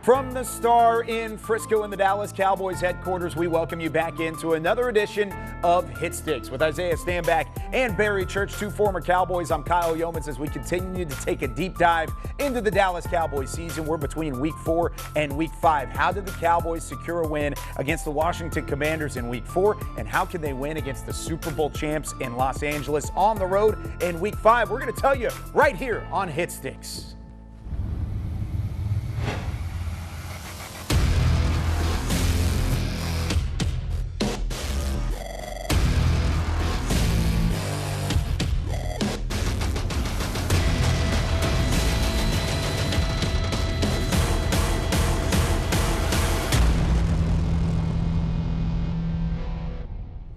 From the Star in Frisco in the Dallas Cowboys headquarters, we welcome you back into another edition of Hit Sticks with Isaiah Stanback and Barry Church, two former Cowboys. I'm Kyle Yeomans as we continue to take a deep dive into the Dallas Cowboys season. We're between Week 4 and Week 5. How did the Cowboys secure a win against the Washington Commanders in Week 4? And how can they win against the Super Bowl champs in Los Angeles on the road in Week 5? We're going to tell you right here on Hit Sticks.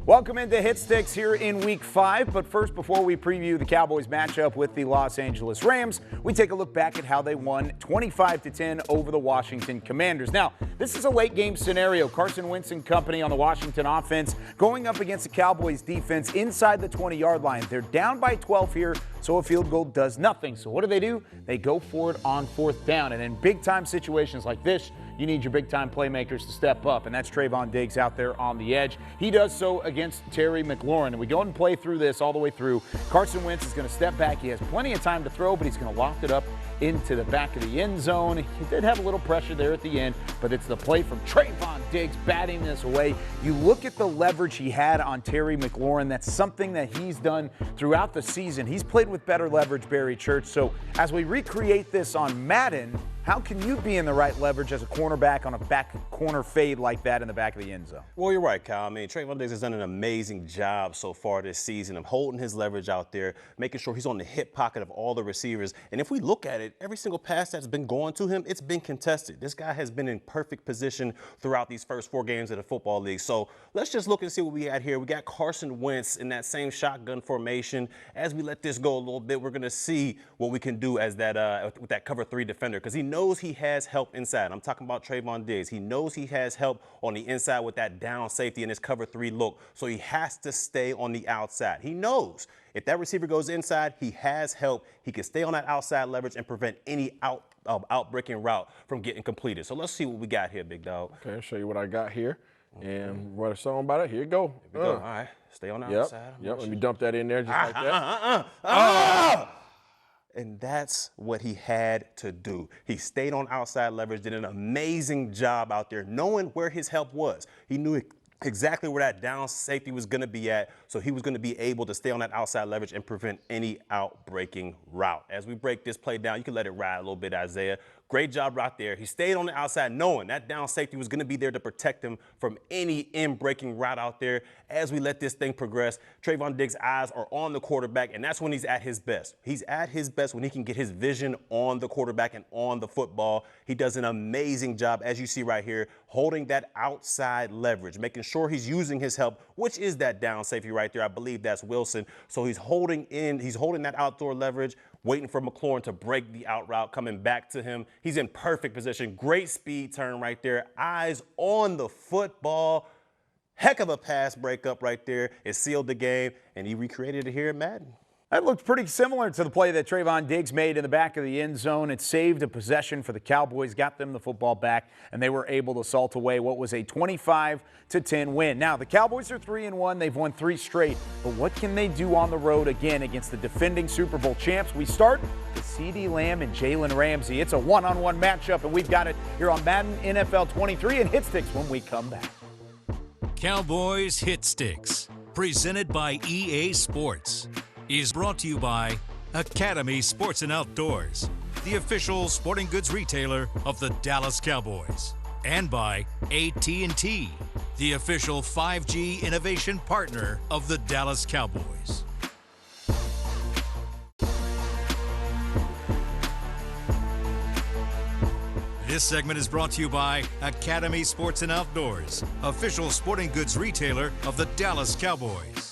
Welcome into Hit Sticks here in Week 5, but first, before we preview the Cowboys matchup with the Los Angeles Rams, we take a look back at how they won 25-10 over the Washington Commanders. Now, this is a late game scenario. Carson Wentz and company on the Washington offense going up against the Cowboys defense inside the 20-yard line. They're down by 12 here, so a field goal does nothing. So what do? They go for it on fourth down, and in big-time situations like this, you need your big-time playmakers to step up, and that's Trevon Diggs out there on the edge. He does so against Terry McLaurin, and we go and play through this all the way through. Carson Wentz is going to step back. He has plenty of time to throw, but he's going to loft it up into the back of the end zone. He did have a little pressure there at the end, but it's the play from Trevon Diggs batting this away. You look at the leverage he had on Terry McLaurin. That's something that he's done throughout the season. He's played with better leverage, Barry Church. So as we recreate this on Madden, how can you be in the right leverage as a cornerback on a back corner fade like that in the back of the end zone? Well, you're right, Kyle. I mean, Trevon Diggs has done an amazing job so far this season of holding his leverage out there, making sure he's on the hip pocket of all the receivers. And if we look at it, every single pass that's been going to him, it's been contested. This guy has been in perfect position throughout these first 4 games of the football league. So let's just look and see what we got here. We got Carson Wentz in that same shotgun formation. As we let this go a little bit, we're going to see what we can do as that with that cover 3 defender, because he knows he has help inside. I'm talking about Trevon Diggs. He knows he has help on the inside with that down safety in his cover 3 look, so he has to stay on the outside. He knows if that receiver goes inside, he has help. He can stay on that outside leverage and prevent any out-breaking route from getting completed. So let's see what we got here, big dog. Okay, I'll show you what I got here and what a song about it. Here you go. Here we go. All right, stay on the outside. Yep, let me dump that in there just like that. And that's what he had to do. He stayed on outside leverage, did an amazing job out there, knowing where his help was. He knew exactly where that down safety was going to be at, so he was going to be able to stay on that outside leverage and prevent any out-breaking route. As we break this play down, you can let it ride a little bit, Isaiah. Great job right there. He stayed on the outside knowing that down safety was going to be there to protect him from any in-breaking route out there. As we let this thing progress, Trevon Diggs' eyes are on the quarterback, and that's when he's at his best. He's at his best when he can get his vision on the quarterback and on the football. He does an amazing job, as you see right here, holding that outside leverage, making sure he's using his help, which is that down safety right there. I believe that's Wilson. So he's holding that outdoor leverage, waiting for McLaurin to break the out route, coming back to him. He's in perfect position. Great speed turn right there. Eyes on the football. Heck of a pass breakup right there. It sealed the game, and he recreated it here at Madden. That looked pretty similar to the play that Trevon Diggs made in the back of the end zone. It saved a possession for the Cowboys, got them the football back, and they were able to salt away what was a 25-10 win. Now, the Cowboys are 3-1. They've won 3 straight. But what can they do on the road again against the defending Super Bowl champs? We start with CeeDee Lamb and Jalen Ramsey. It's a one-on-one matchup, and we've got it here on Madden NFL 23 and Hit Sticks when we come back. Cowboys Hit Sticks, presented by EA Sports, is brought to you by Academy Sports and Outdoors, the official sporting goods retailer of the Dallas Cowboys, and by AT&T, the official 5G innovation partner of the Dallas Cowboys. This segment is brought to you by Academy Sports and Outdoors, official sporting goods retailer of the Dallas Cowboys.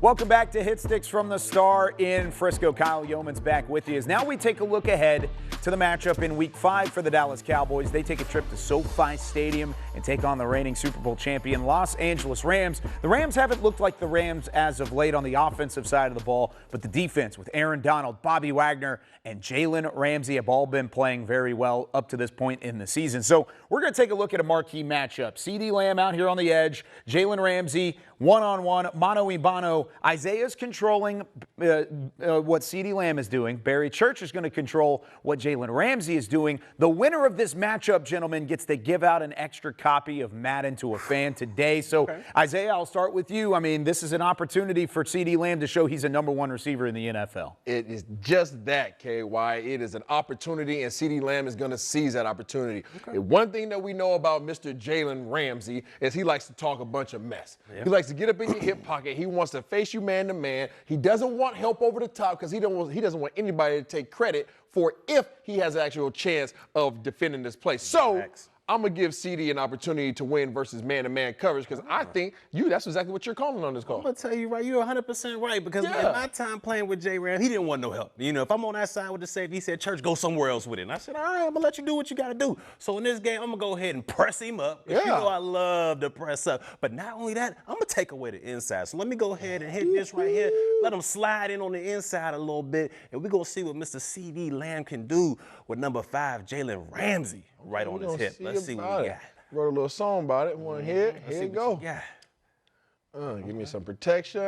Welcome back to Hit Sticks from the Star in Frisco. Kyle Yeoman's back with you. As now we take a look ahead to the matchup in Week 5 for the Dallas Cowboys. They take a trip to SoFi Stadium and take on the reigning Super Bowl champion Los Angeles Rams. The Rams haven't looked like the Rams as of late on the offensive side of the ball, but the defense with Aaron Donald, Bobby Wagner, and Jalen Ramsey have all been playing very well up to this point in the season. So we're going to take a look at a marquee matchup. CeeDee Lamb out here on the edge, Jalen Ramsey one-on-one, mano a mano. Isaiah's controlling what CeeDee Lamb is doing. Barry Church is going to control what Jalen Ramsey is doing. The winner of this matchup, gentlemen, gets to give out an extra copy of Madden to a fan today. So, Isaiah, I'll start with you. I mean, this is an opportunity for CeeDee Lamb to show he's a number 1 receiver in the NFL. It is just that, KY. It is an opportunity, and CeeDee Lamb is going to seize that opportunity. One thing that we know about Mr. Jalen Ramsey is he likes to talk a bunch of mess. He likes to get up in your hip pocket. He wants to face you man to man. He doesn't want help over the top because he doesn't want anybody to take credit for if he has an actual chance of defending this play. So I'm going to give CeeDee an opportunity to win versus man-to-man coverage because I think that's exactly what you're calling on this call. I'm going to tell you right, you're 100% right because in my time playing with J-Ram, he didn't want no help. You know, if I'm on that side with the safety, he said, Church, go somewhere else with it. And I said, all right, I'm going to let you do what you got to do. So in this game, I'm going to go ahead and press him up. You know I love to press up. But not only that, I'm going to take away the inside. So let me go ahead and hit this right here. Let him slide in on the inside a little bit. And we're going to see what Mr. CeeDee Lamb can do with number 5, Jalen Ramsey, right on his hip. Let's see what we got. Wrote a little song about it. One hit. Here you go. Give me some protection.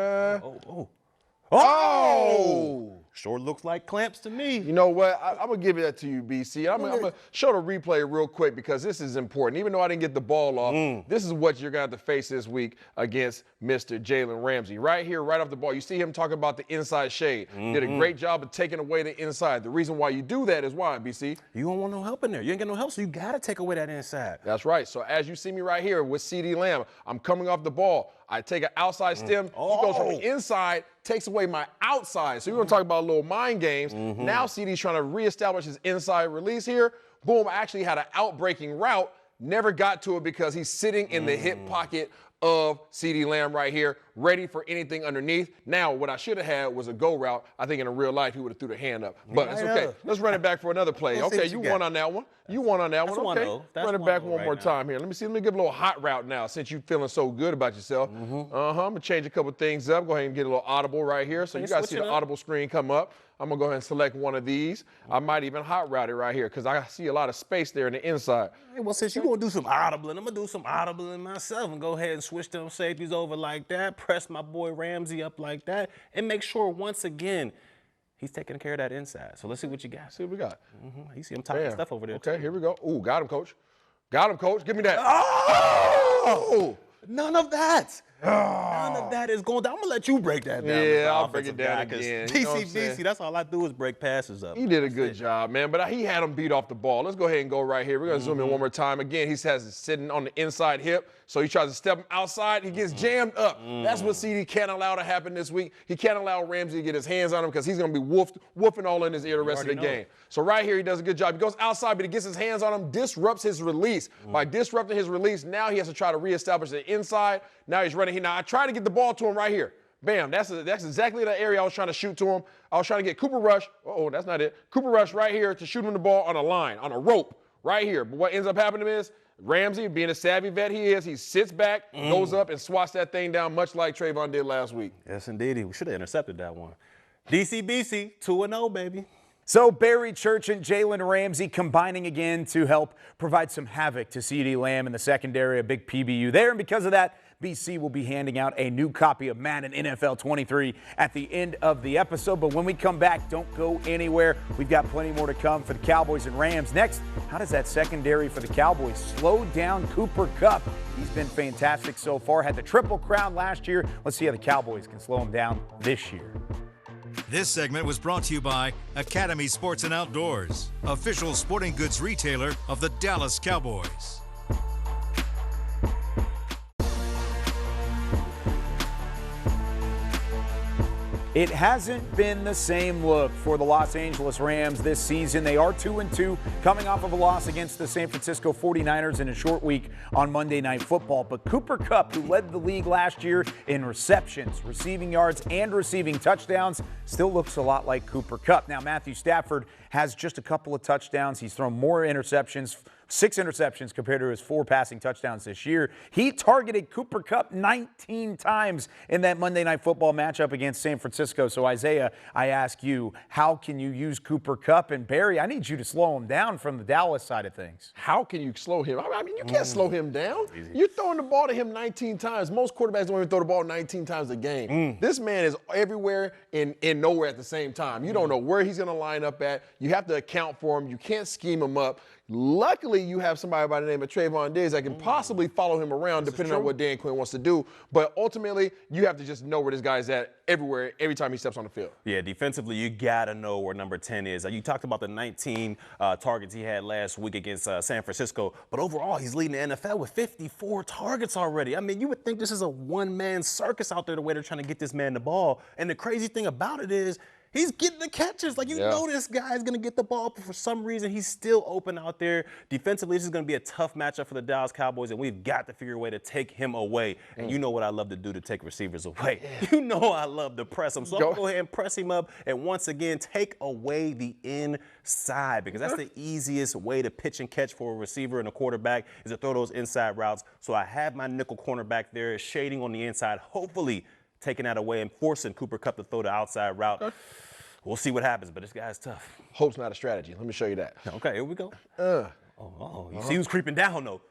Oh! Sure looks like clamps to me. You know what? I'm going to give that to you, BC. I'm going to show the replay real quick because this is important. Even though I didn't get the ball off, this is what you're going to have to face this week against Mr. Jalen Ramsey. Right here, right off the ball. You see him talking about the inside shade. Did a great job of taking away the inside. The reason why you do that is why, BC? You don't want no help in there. You ain't got no help, so you got to take away that inside. That's right. So as you see me right here with CeeDee Lamb, I'm coming off the ball. I take an outside stem. He goes from the inside, takes away my outside. So you're going to talk about little mind games. Now CeeDee's trying to reestablish his inside release here. Boom, I actually had an out-breaking route. Never got to it because he's sitting in the hip pocket of CeeDee Lamb right here, ready for anything underneath. Now, what I should have had was a go route. I think in a real life, he would have threw the hand up. But it's okay. Let's run it back for another play. Okay, you won on that one. You won on that one. Okay, run it back one more time here. Let me give a little hot route now since you're feeling so good about yourself. I'm going to change a couple things up. Go ahead and get a little audible right here. So you guys see the audible screen come up. I'm going to go ahead and select one of these. I might even hot route it right here because I see a lot of space there in the inside. Hey, well, since you're going to do some audibling, I'm going to do some audibling myself and go ahead and switch them safeties over like that, press my boy Ramsey up like that, and make sure once again he's taking care of that inside. So let's see what you got. See what we got. You see him typing stuff over there. Okay, here we go. Ooh, got him, coach. Got him, coach. Give me that. Oh! None of that. None of that is going down. I'm going to let you break that down. Yeah, I'll break it down again. DC, that's all I do is break passes up. He did a good job, man, but he had him beat off the ball. Let's go ahead and go right here. We're going to zoom in one more time. Again, he has it sitting on the inside hip, so he tries to step him outside. He gets jammed up. That's what CeeDee can't allow to happen this week. He can't allow Ramsey to get his hands on him because he's going to be woofing all in his ear the rest of the game. So right here, he does a good job. He goes outside, but he gets his hands on him, disrupts his release. By disrupting his release, now he has to try to reestablish the inside. Now he's running here. Now I try to get the ball to him right here. Bam, that's exactly the area I was trying to shoot to him. I was trying to get Cooper Rush. That's not it. Cooper Rush right here to shoot him the ball on a line, on a rope, right here. But what ends up happening is Ramsey, being a savvy vet he is, he sits back, goes up, and swats that thing down much like Trevon did last week. Yes, indeed. We should have intercepted that one. DCBC, 2-0, baby. So Barry Church and Jalen Ramsey combining again to help provide some havoc to CeeDee Lamb in the secondary, a big PBU there. And because of that, BC will be handing out a new copy of Madden NFL 23 at the end of the episode. But when we come back, don't go anywhere. We've got plenty more to come for the Cowboys and Rams. Next, how does that secondary for the Cowboys slow down Cooper Kupp? He's been fantastic so far. Had the Triple Crown last year. Let's see how the Cowboys can slow him down this year. This segment was brought to you by Academy Sports and Outdoors, official sporting goods retailer of the Dallas Cowboys. It hasn't been the same look for the Los Angeles Rams this season. They are 2-2, coming off of a loss against the San Francisco 49ers in a short week on Monday Night Football. But Cooper Kupp, who led the league last year in receptions, receiving yards, and receiving touchdowns, still looks a lot like Cooper Kupp. Now, Matthew Stafford has just a couple of touchdowns. He's thrown more interceptions, 6 interceptions compared to his 4 passing touchdowns this year. He targeted Cooper Kupp 19 times in that Monday Night Football matchup against San Francisco. So, Isaiah, I ask you, how can you use Cooper Kupp? And Barry, I need you to slow him down from the Dallas side of things. How can you slow him? I mean, you can't slow him down. You're throwing the ball to him 19 times. Most quarterbacks don't even throw the ball 19 times a game. This man is everywhere and nowhere at the same time. You don't know where he's going to line up at. You have to account for him. You can't scheme him up. Luckily, you have somebody by the name of Trevon Diggs that can possibly follow him around depending on what Dan Quinn wants to do. But ultimately, you have to just know where this guy's at everywhere, every time he steps on the field. Yeah, defensively, you got to know where number 10 is. You talked about the 19 targets he had last week against San Francisco, but overall, he's leading the NFL with 54 targets already. I mean, you would think this is a one-man circus out there the way they're trying to get this man the ball. And the crazy thing about it is, he's getting the catches. Like, you know this guy is going to get the ball, but for some reason, he's still open out there. Defensively, this is going to be a tough matchup for the Dallas Cowboys, and we've got to figure a way to take him away. And you know what I love to do to take receivers away. You know I love to press him. So I'm going to go ahead and press him up and once again take away the inside, because that's the easiest way to pitch and catch for a receiver and a quarterback is to throw those inside routes. So I have my nickel cornerback there shading on the inside, hopefully taking that away and forcing Cooper Kupp to throw the outside route. We'll see what happens, but this guy's tough. Hope's not a strategy. Let me show you that. Okay, here we go. You see who's creeping down, though.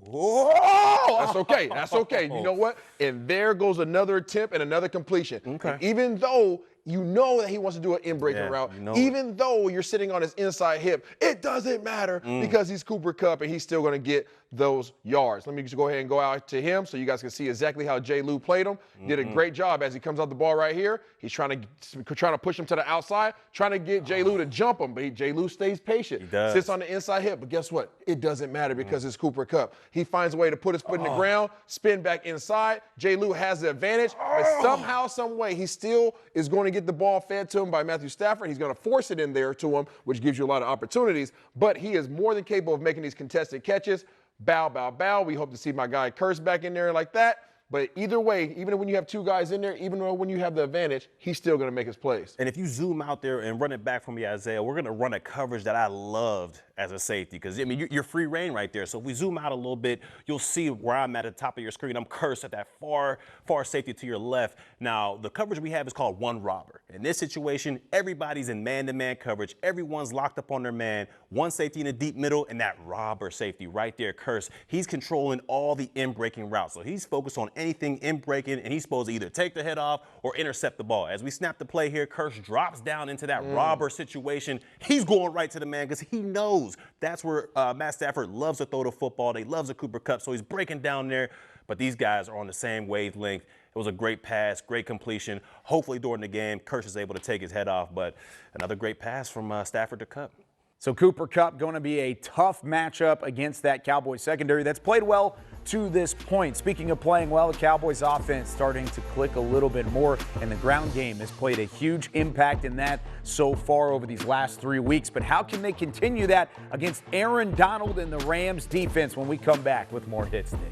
That's okay. That's okay. You know what? And there goes another attempt and another completion. Okay. And even though you know that he wants to do an in-breaking route, even though you're sitting on his inside hip, it doesn't matter because he's Cooper Kupp and he's still going to get those yards. Let me just go ahead and go out to him so you guys can see exactly how J. Lou played him. Did a great job as he comes out the ball right here. He's trying to push him to the outside, trying to get J. Lou to jump him, but J. Lou stays patient. He does. Sits on the inside hip, but guess what? It doesn't matter because it's Cooper Kupp. He finds a way to put his foot in the ground, spin back inside. J. Lou has the advantage, but somehow, some way, he still is going to get the ball fed to him by Matthew Stafford. He's going to force it in there to him, which gives you a lot of opportunities, but he is more than capable of making these contested catches. Bow, bow, bow. We hope to see my guy Curse back in there like that. But either way, even when you have 2 guys in there, even when you have the advantage, he's still going to make his plays. And if you zoom out there and run it back for me, Isaiah, we're going to run a coverage that I loved as a safety because, I mean, you're free reign right there. So if we zoom out a little bit, you'll see where I'm at the top of your screen. I'm Cursed at that far safety to your left. Now, the coverage we have is called one robber. In this situation, everybody's in man-to-man coverage. Everyone's locked up on their man. One safety in the deep middle, and that robber safety right there, Curse. He's controlling all the in-breaking routes. So he's focused on anything in-breaking, and he's supposed to either take the head off or intercept the ball. As we snap the play here, Curse drops down into that robber situation. He's going right to the man because he knows that's where Matt Stafford loves to throw the football. They loves the Cooper Kupp, so he's breaking down there. But these guys are on the same wavelength. It was a great pass, great completion. Hopefully during the game, Curse is able to take his head off. But another great pass from Stafford to Kupp. So Cooper Kupp going to be a tough matchup against that Cowboys secondary that's played well to this point. Speaking of playing well, the Cowboys offense starting to click a little bit more, and the ground game has played a huge impact in that so far over these last 3 weeks. But how can they continue that against Aaron Donald and the Rams defense when we come back with more Hit Sticks?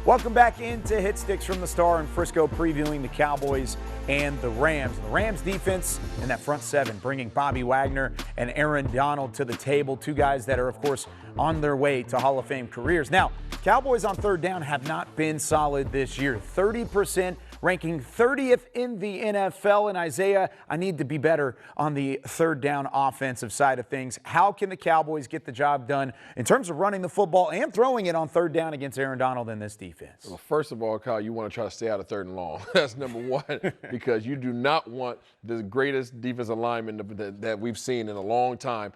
Welcome back into Hit Sticks from the Star in Frisco, previewing the Cowboys and the Rams. The Rams defense in that front 7, bringing Bobby Wagner and Aaron Donald to the table, 2 guys that are, of course, on their way to Hall of Fame careers. Now, Cowboys on third down have not been solid this year. 30%, ranking 30th in the NFL. And Isaiah, I need to be better on the third down offensive side of things. How can the Cowboys get the job done in terms of running the football and throwing it on third down against Aaron Donald in this defense? Well, first of all, Kyle, you want to try to stay out of third and long. That's number one, because you do not want the greatest defensive lineman that we've seen in a long time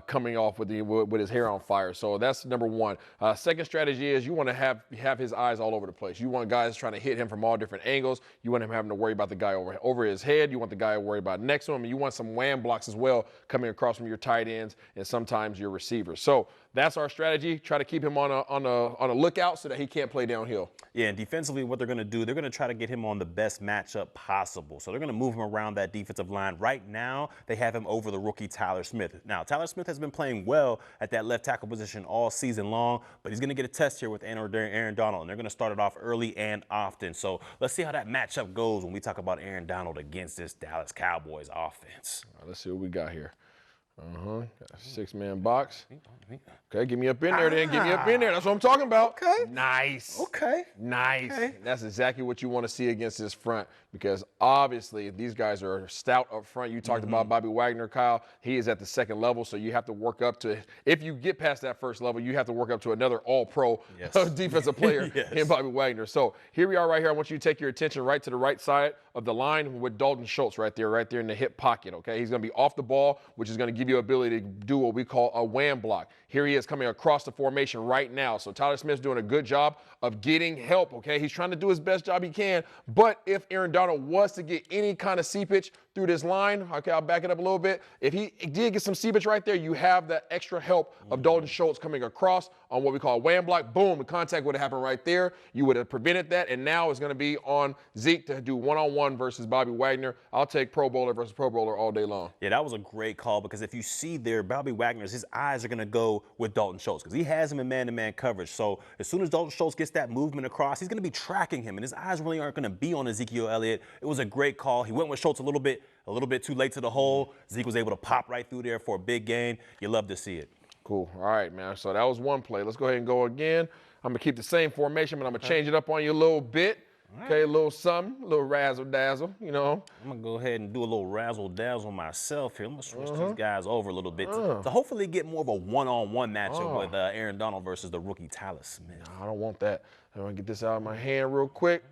coming off with his hair on fire. So that's number one. Second strategy is you want to have his eyes all over the place. You want guys trying to hit him from all different angles. You want him having to worry about the guy over his head. You want the guy to worry about next to him. And you want some wham blocks as well coming across from your tight ends and sometimes your receivers. So that's our strategy. Try to keep him on a lookout so that he can't play downhill. Yeah, and defensively, what they're going to do, they're going to try to get him on the best matchup possible. So they're going to move him around that defensive line. Right now, they have him over the rookie Tyler Smith. Now, Tyler Smith has been playing well at that left tackle position all season long, but he's going to get a test here with Aaron Donald, and they're going to start it off early and often. So let's see how that matchup goes when we talk about Aaron Donald against this Dallas Cowboys offense. All right, let's see what we got here. Got a 6-man box. Okay, get me up in there then. Get me up in there. That's what I'm talking about. Okay. Nice. Okay. Nice. Okay. That's exactly what you want to see against this front, because obviously these guys are stout up front. You talked about Bobby Wagner, Kyle. He is at the second level, so you have to work up to, if you get past that first level, you have to work up to another all-pro defensive player in Bobby Wagner. So here we are right here. I want you to take your attention right to the right side of the line with Dalton Schultz right there in the hip pocket, okay? He's going to be off the ball, which is going to give you ability to do what we call a wham block. Here he is coming across the formation right now. So Tyler Smith's doing a good job of getting help, okay? He's trying to do his best job he can, but if Aaron Donald was to get any kind of seepage through this line, okay, I'll back it up a little bit. If he did get some seepage right there, you have that extra help of Dalton Schultz coming across on what we call a wham block. Boom, the contact would have happened right there. You would have prevented that, and now it's going to be on Zeke to do one-on-one versus Bobby Wagner. I'll take Pro Bowler versus Pro Bowler all day long. Yeah, that was a great call, because if you see there, Bobby Wagner's, his eyes are going to go with Dalton Schultz because he has him in man-to-man coverage. So as soon as Dalton Schultz gets that movement across, he's going to be tracking him, and his eyes really aren't going to be on Ezekiel Elliott. It was a great call. He went with Schultz a little bit too late to the hole. Zeke was able to pop right through there for a big gain. You love to see it. Cool. All right, man. So that was one play. Let's go ahead and go again. I'm going to keep the same formation, but I'm going to change it up on you a little bit. Okay, a little something, a little razzle-dazzle, you know. I'm going to go ahead and do a little razzle-dazzle myself here. I'm going to switch these guys over a little bit to hopefully get more of a one-on-one matchup with Aaron Donald versus the rookie Tyler Smith. No, I don't want that. I'm going to get this out of my hand real quick.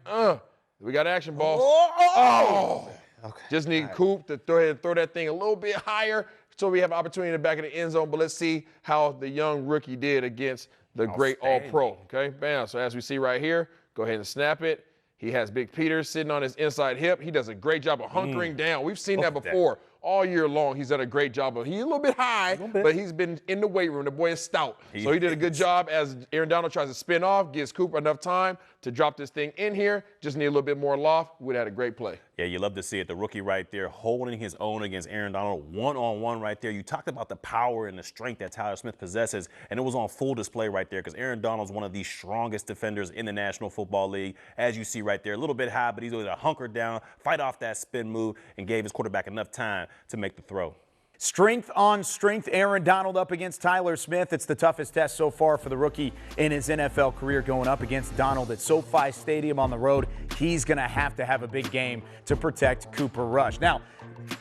We got action, boss. Okay. Just need Kupp to throw ahead and throw that thing a little bit higher so we have opportunity in the back of the end zone. But let's see how the young rookie did against the great all-pro. Okay, bam. So as we see right here, go ahead and snap it. He has Big Peter sitting on his inside hip. He does a great job of hunkering down. We've seen that before. All year long, he's done a great job of. He's a little bit high, but he's been in the weight room. The boy is stout. So he did a good job as Aaron Donald tries to spin off, gives Kupp enough time to drop this thing in here. Just need a little bit more loft. We'd had a great play. Yeah, you love to see it. The rookie right there holding his own against Aaron Donald, one-on-one right there. You talked about the power and the strength that Tyler Smith possesses, and it was on full display right there because Aaron Donald's one of the strongest defenders in the National Football League. As you see right there, a little bit high, but he's able to hunker down, fight off that spin move, and gave his quarterback enough time to make the throw. Strength on strength, Aaron Donald up against Tyler Smith. It's the toughest test so far for the rookie in his NFL career, going up against Donald at SoFi Stadium on the road. He's going to have a big game to protect Cooper Rush. Now,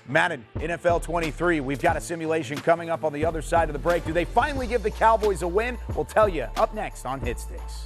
Madden, NFL 23, we've got a simulation coming up on the other side of the break. Do they finally give the Cowboys a win? We'll tell you up next on Hit Sticks.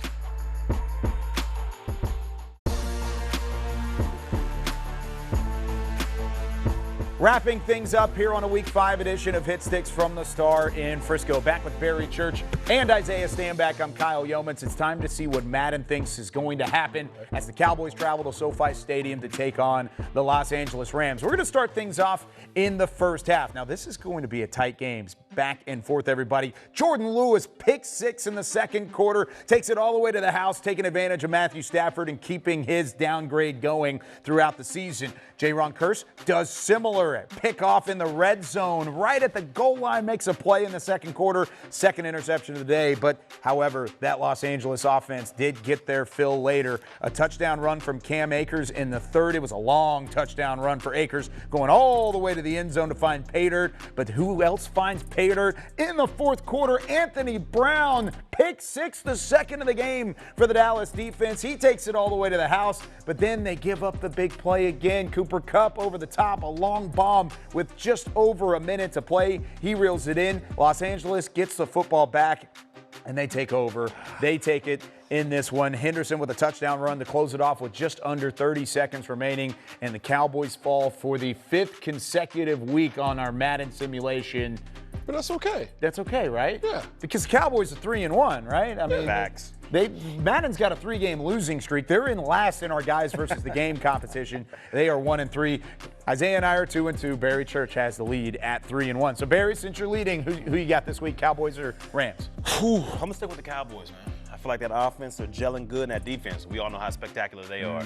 Wrapping things up here on a Week 5 edition of Hit Sticks from the Star in Frisco. Back with Barry Church and Isaiah Stanback. I'm Kyle Yeomans. It's time to see what Madden thinks is going to happen as the Cowboys travel to SoFi Stadium to take on the Los Angeles Rams. We're going to start things off in the first half. Now, this is going to be a tight game. Back and forth, everybody. Jordan Lewis, pick 6 in the second quarter, takes it all the way to the house, taking advantage of Matthew Stafford and keeping his downgrade going throughout the season. J-Ron Kearse does similar. Pick off in the red zone right at the goal line, makes a play in the second quarter, second interception of the day. But however, that Los Angeles offense did get their fill later. A touchdown run from Cam Akers in the third. It was a long touchdown run for Akers, going all the way to the end zone to find pay dirt. But who else finds pay dirt in the fourth quarter? Anthony Brown, pick 6, the second of the game for the Dallas defense. He takes it all the way to the house, but then they give up the big play again. Cooper Kupp over the top, a long bomb with just over a minute to play. He reels it in. Los Angeles gets the football back, and they take over. They take it in this one. Henderson with a touchdown run to close it off with just under 30 seconds remaining, and the Cowboys fall for the 5th consecutive week on our Madden simulation. But that's okay. That's okay, right? Yeah. Because the Cowboys are 3-1, right? I mean, Facts. Madden's got a 3-game losing streak. They're in last in our guys versus the game competition. They are 1-3. Isaiah and I are 2-2. Barry Church has the lead at 3-1. So Barry, since you're leading, who you got this week? Cowboys or Rams? I'm gonna stick with the Cowboys, man. I feel like that offense are gelling good, and that defense, we all know how spectacular they are.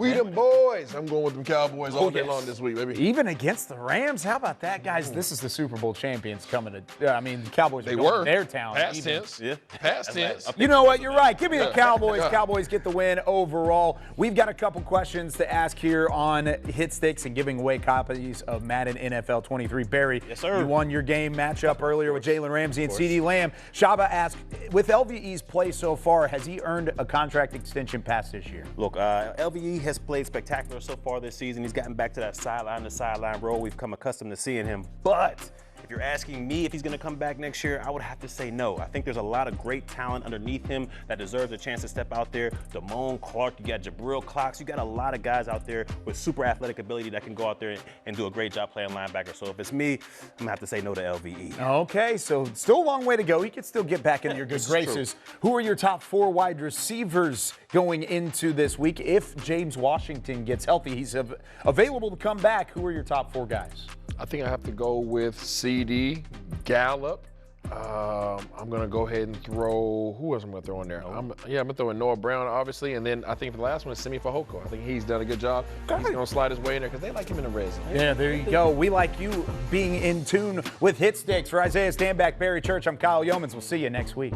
We them boys. I'm going with them Cowboys all day long this week, baby. Even against the Rams? How about that, guys? This is the Super Bowl champions coming to. The Cowboys They are going were. to their town. Past tense. Yeah. Past tense. You know what? You're right. Give me the Cowboys. Cowboys get the win overall. We've got a couple questions to ask here on Hit Sticks and giving away copies of Madden NFL 23. Barry, yes, sir. You won your game matchup earlier with Jalen Ramsey and CeeDee Lamb. Shaba asked, with LVE's play so far, has he earned a contract extension past this year? Look, LVE has played spectacular so far this season. He's gotten back to that sideline role we've come accustomed to seeing him. But if you're asking me if he's going to come back next year, I would have to say no. I think there's a lot of great talent underneath him that deserves a chance to step out there. Damone Clark, you got Jabril Cox, you got a lot of guys out there with super athletic ability that can go out there and do a great job playing linebacker. So if it's me, I'm going to have to say no to LVE. Okay, so still a long way to go. He could still get back into your good graces. Who are your top 4 wide receivers going into this week? If James Washington gets healthy, he's available to come back. Who are your top 4 guys? I think I have to go with CD, Gallup. I'm going to go ahead and throw, who else am I going to throw in there? I'm going to throw in Noah Brown, obviously, and then I think the last one is Simi Fehoko. I think he's done a good job. He's going to slide his way in there because they like him in the red zone. Yeah, there you go. We like you being in tune with Hit Sticks. For Isaiah Stanback, Barry Church, I'm Kyle Yeomans. We'll see you next week.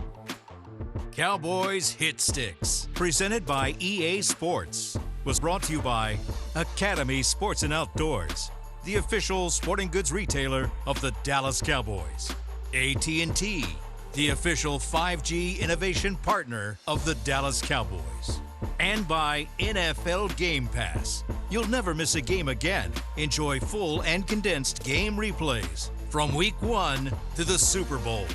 Cowboys Hit Sticks, presented by EA Sports, was brought to you by Academy Sports and Outdoors, the official sporting goods retailer of the Dallas Cowboys. AT&T, the official 5G innovation partner of the Dallas Cowboys. And by NFL Game Pass. You'll never miss a game again. Enjoy full and condensed game replays from Week 1 to the Super Bowl.